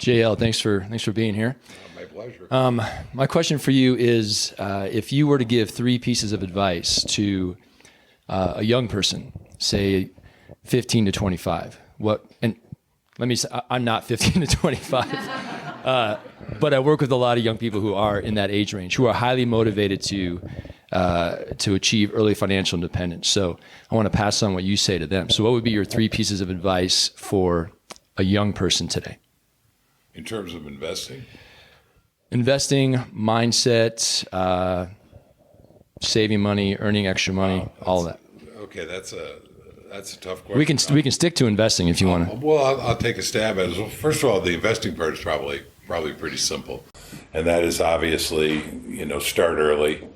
JL, thanks for being here. My pleasure. My question for you is, if you were to give 3 pieces of advice to a young person, say 15 to 25, and let me say, I'm not 15 to 25, but I work with a lot of young people who are in that age range, who are highly motivated to achieve early financial independence. So I want to pass on what you say to them. So what would be your 3 pieces of advice for a young person today? In terms of investing? Investing, mindset, saving money, earning extra money, all of that. Okay, that's a tough question. We can stick to investing if you want to. Well, I'll take a stab at it. Well, first of all, the investing part is probably pretty simple, and that is obviously, start early,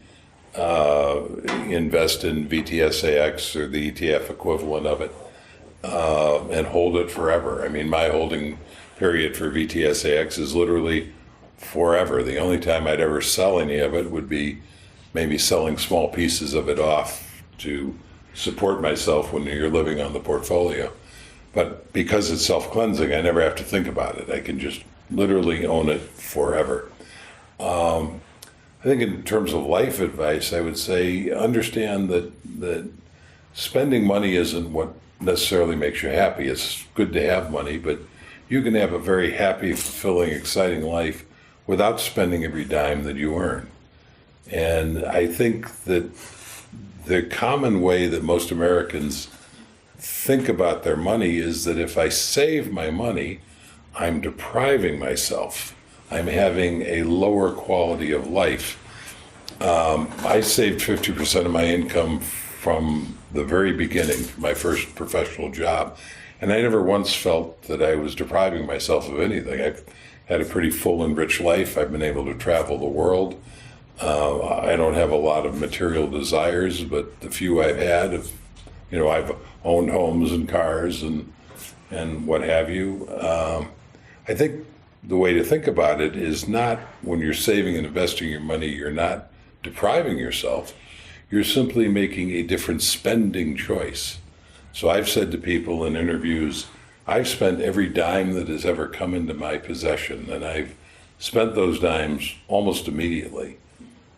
invest in VTSAX or the ETF equivalent of it, and hold it forever. I mean, my holding period for VTSAX is literally forever. The only time I'd ever sell any of it would be maybe selling small pieces of it off to support myself when you're living on the portfolio. But because it's self-cleansing, I never have to think about it. I can just literally own it forever. I think in terms of life advice, I would say understand that spending money isn't what necessarily makes you happy. It's good to have money, but you can have a very happy, fulfilling, exciting life without spending every dime that you earn. And I think that the common way that most Americans think about their money is that if I save my money, I'm depriving myself. I'm having a lower quality of life. I saved 50% of my income from the very beginning, my first professional job. And I never once felt that I was depriving myself of anything. I've had a pretty full and rich life. I've been able to travel the world. I don't have a lot of material desires, but the few I've had, I've owned homes and cars and what have you. I think the way to think about it is not when you're saving and investing your money, you're not depriving yourself. You're simply making a different spending choice. So I've said to people in interviews, I've spent every dime that has ever come into my possession, and I've spent those dimes almost immediately.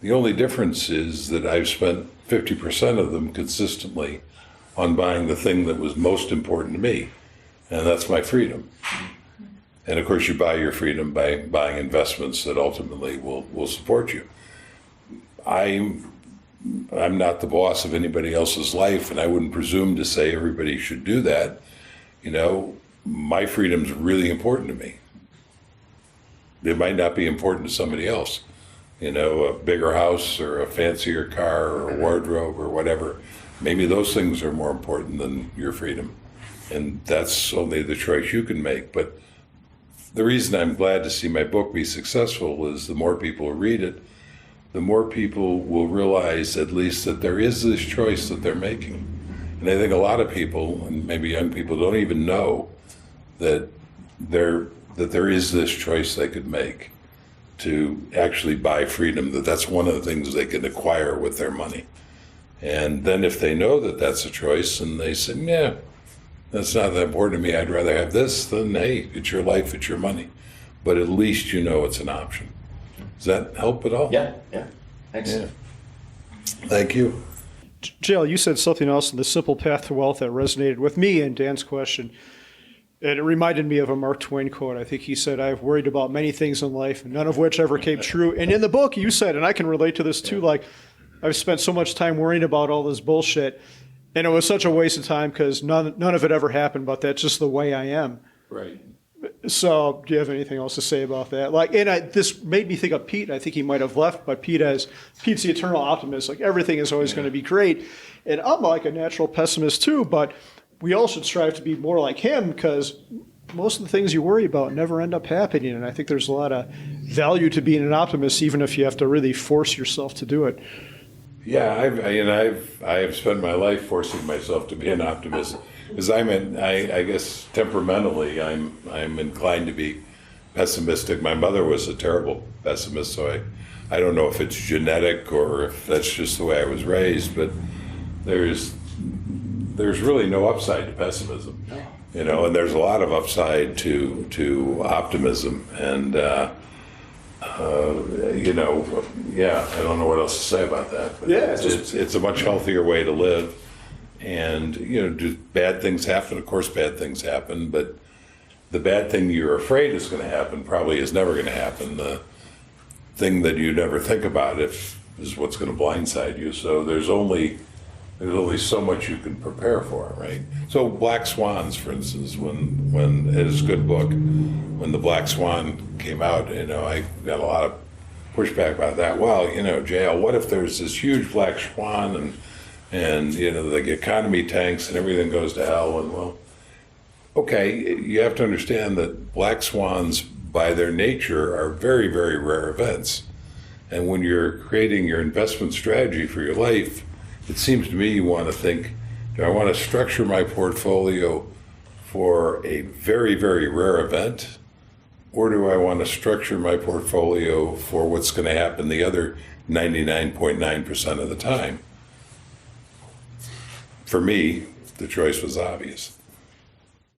The only difference is that I've spent 50% of them consistently on buying the thing that was most important to me, and that's my freedom. And of course, you buy your freedom by buying investments that ultimately will support you. I'm not the boss of anybody else's life, and I wouldn't presume to say everybody should do that. My freedom's really important to me. It might not be important to somebody else. A bigger house or a fancier car or a wardrobe or whatever. Maybe those things are more important than your freedom. And that's only the choice you can make. But the reason I'm glad to see my book be successful is the more people read it, the more people will realize at least that there is this choice that they're making. And I think a lot of people, and maybe young people, don't even know that there is this choice they could make to actually buy freedom, that's one of the things they can acquire with their money. And then if they know that that's a choice and they say, yeah, that's not that important to me, I'd rather have this, then hey, it's your life, it's your money. But at least you know it's an option. Does that help at all? Yeah. Thanks. Yeah. Thank you. JL, you said something else in The Simple Path to Wealth that resonated with me and Dan's question. And it reminded me of a Mark Twain quote. I think he said, I've worried about many things in life, none of which ever came true. And in the book, you said, and I can relate to this too, like, I've spent so much time worrying about all this bullshit, and it was such a waste of time because none of it ever happened, but that's just the way I am. Right. So do you have anything else to say about that? This made me think of Pete. I think he might have left, but Pete's the eternal optimist. Like, everything is always going to be great. And I'm like a natural pessimist too, but we all should strive to be more like him because most of the things you worry about never end up happening. And I think there's a lot of value to being an optimist, even if you have to really force yourself to do it. Yeah, I've spent my life forcing myself to be an optimist because I guess temperamentally I'm inclined to be pessimistic. My mother was a terrible pessimist, so I don't know if it's genetic or if that's just the way I was raised, but there's really no upside to pessimism. You know, and there's a lot of upside to optimism, and you know, yeah, I don't know what else to say about that. But Yeah, it's a much healthier way to live, and you know, do bad things happen? Of course, bad things happen, but the bad thing you're afraid is going to happen probably is never going to happen. The thing that you never think about is what's going to blindside you. So there's only so much you can prepare for, right? So Black Swans, for instance, when in his good book, when the Black Swan came out, you know, I got a lot of pushback about that. Well, you know, JL, what if there's this huge Black Swan and you know, the economy tanks and everything goes to hell? And well, okay, you have to understand that Black Swans, by their nature, are very, very rare events. And when you're creating your investment strategy for your life, it seems to me you want to think, do I want to structure my portfolio for a very, very rare event? Or do I want to structure my portfolio for what's going to happen the other 99.9% of the time? For me, the choice was obvious.